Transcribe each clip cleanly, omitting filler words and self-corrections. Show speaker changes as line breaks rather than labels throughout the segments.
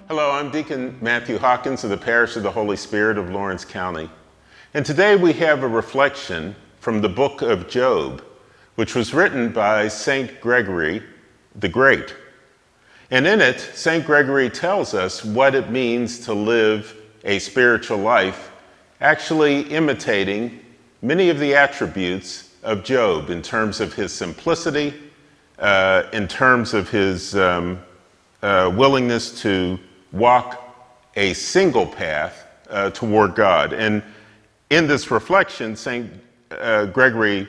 Hello, I'm Deacon Matthew Hawkins of the Parish of the Holy Spirit of Lawrence County. And today we have a reflection from the book of Job, which was written by St. Gregory the Great. And in it, St. Gregory tells us what it means to live a spiritual life, actually imitating many of the attributes of Job in terms of his simplicity, in terms of his willingness to walk a single path toward God. And in this reflection, St. Gregory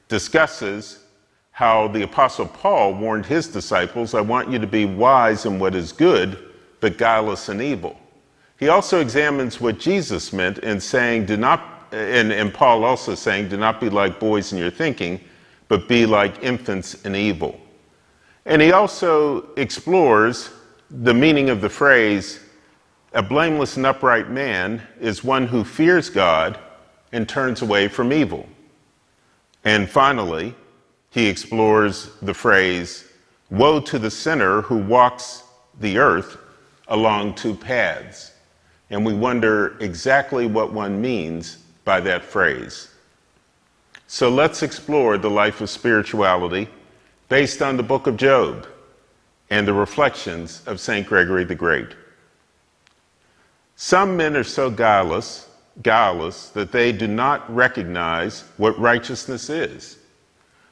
discusses how the Apostle Paul warned his disciples, I want you to be wise in what is good, but guileless in evil. He also examines what Jesus meant in saying, and Paul also saying, do not be like boys in your thinking, but be like infants in evil. And he also explores the meaning of the phrase, a blameless and upright man is one who fears God and turns away from evil. And finally, he explores the phrase, woe to the sinner who walks the earth along two paths. And we wonder exactly what one means by that phrase. So let's explore the life of spirituality based on the book of Job and the reflections of St. Gregory the Great. Some men are so guileless that they do not recognize what righteousness is.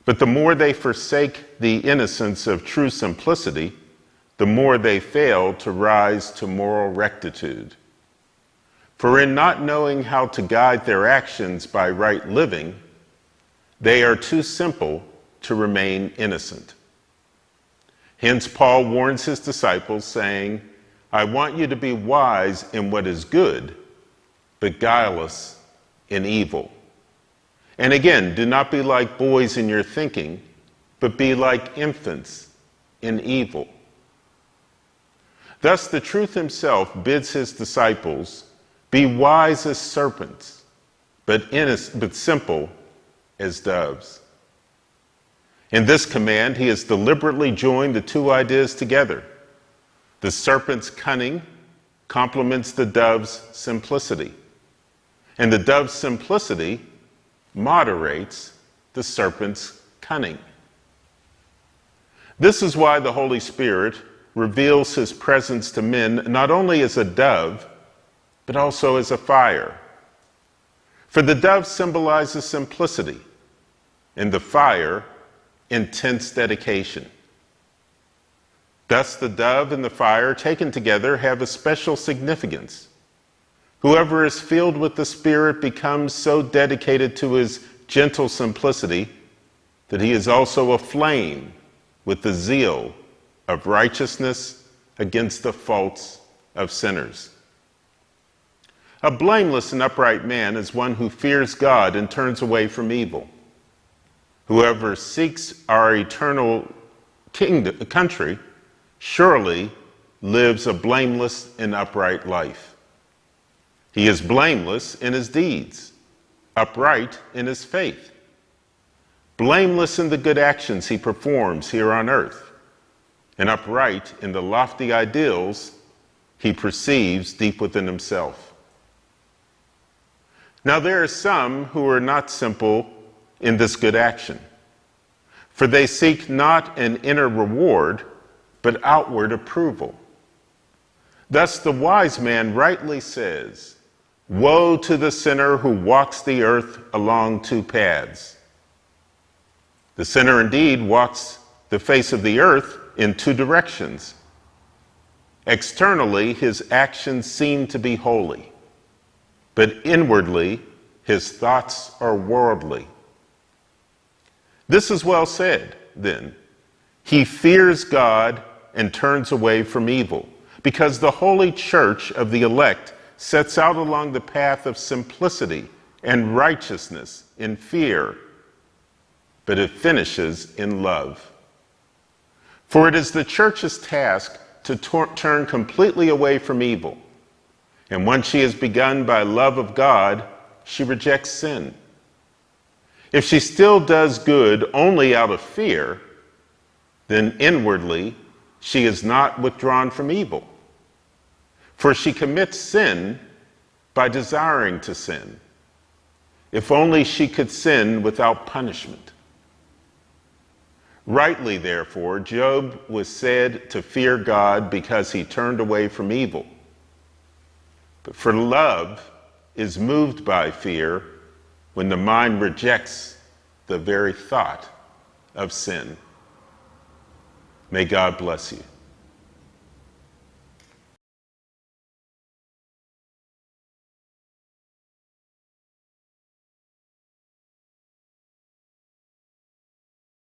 But the more they forsake the innocence of true simplicity, the more they fail to rise to moral rectitude. For in not knowing how to guide their actions by right living, they are too simple to remain innocent. Hence, Paul warns his disciples, saying, I want you to be wise in what is good, but guileless in evil. And again, do not be like boys in your thinking, but be like infants in evil. Thus, the truth himself bids his disciples be wise as serpents, but simple as doves. In this command, he has deliberately joined the two ideas together. The serpent's cunning complements the dove's simplicity, and the dove's simplicity moderates the serpent's cunning. This is why the Holy Spirit reveals his presence to men not only as a dove, but also as a fire. For the dove symbolizes simplicity, and the fire, intense dedication. Thus, the dove and the fire taken together have a special significance. Whoever is filled with the Spirit becomes so dedicated to his gentle simplicity that he is also aflame with the zeal of righteousness against the faults of sinners. A blameless and upright man is one who fears God and turns away from evil. Whoever seeks our eternal country surely lives a blameless and upright life. He is blameless in his deeds, upright in his faith, blameless in the good actions he performs here on earth, and upright in the lofty ideals he perceives deep within himself. Now there are some who are not simple in this good action, for they seek not an inner reward, but outward approval. Thus the wise man rightly says, woe to the sinner who walks the earth along two paths. The sinner indeed walks the face of the earth in two directions. Externally, his actions seem to be holy, but inwardly, his thoughts are worldly. This is well said, then. He fears God and turns away from evil, because the holy church of the elect sets out along the path of simplicity and righteousness in fear, but it finishes in love. For it is the church's task to turn completely away from evil, and once she has begun by love of God, she rejects sin. If she still does good only out of fear, then inwardly she is not withdrawn from evil. For she commits sin by desiring to sin. If only she could sin without punishment. Rightly, therefore, Job was said to fear God because he turned away from evil. But for love is moved by fear when the mind rejects the very thought of sin. May God bless you.